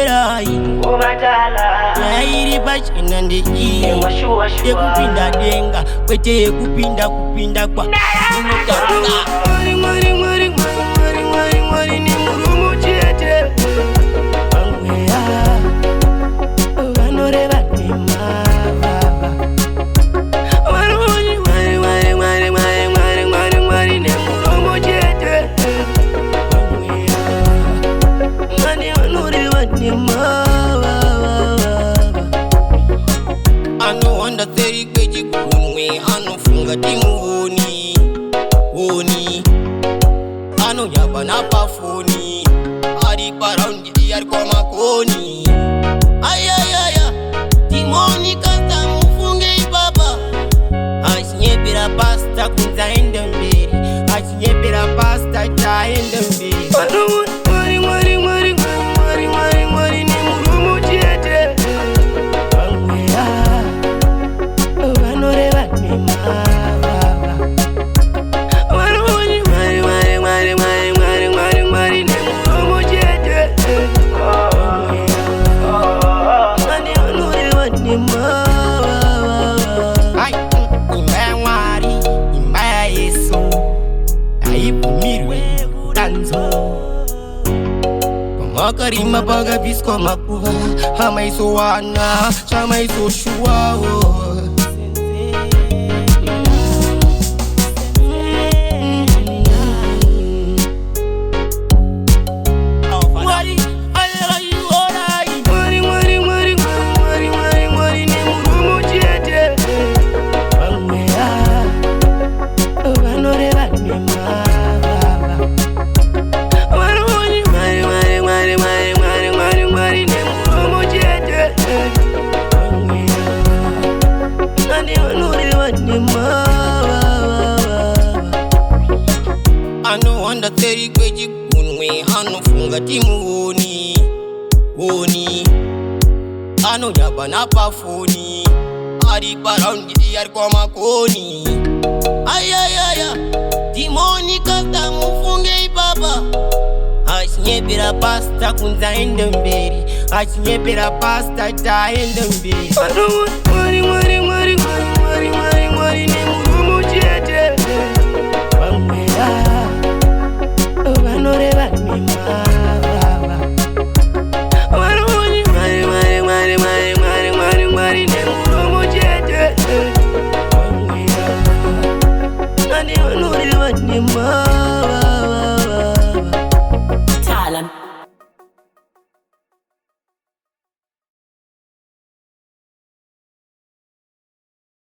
Berai Yairi pachena ndeki Yekupinda denga Kwete yekupinda kwa Mwari mwari mwari mwari mwari mwari ni murumu chete Angwea Vanoreva nema Mwari mwari mwari mwari mwari mwari mwari mwari ni murumu chete Angwea Mwani vanoreva nema Ano wanda teri kweji kunwe Ano funga timu honi Ano yaba na pafoni Ari paraundi yari kwa makoni Ayayaya Timoni kasta mufunge ibaba Asnyepira pasta kunza ende mberi Asnyepira pasta ta ende mberi Mwari mwari mwari mwari mwari mwari ni murumu chete Angwea Vanoreva nema Makarima baga bisko makuha Hama iso wana Chama iso shua Ano wanda teri kweji kunwe Ano funga timu honi Ano yaba na pafoni Ari paraundi yari kwa makoni Ayayaya Timoni kasta mufunge ibaba Asnyepira pasta kunza ende mberi Asnyepira pasta ta ende mberi Mwari mwari mwari mwari mwari mwari ni murumu chete Angwea Vanoreva nema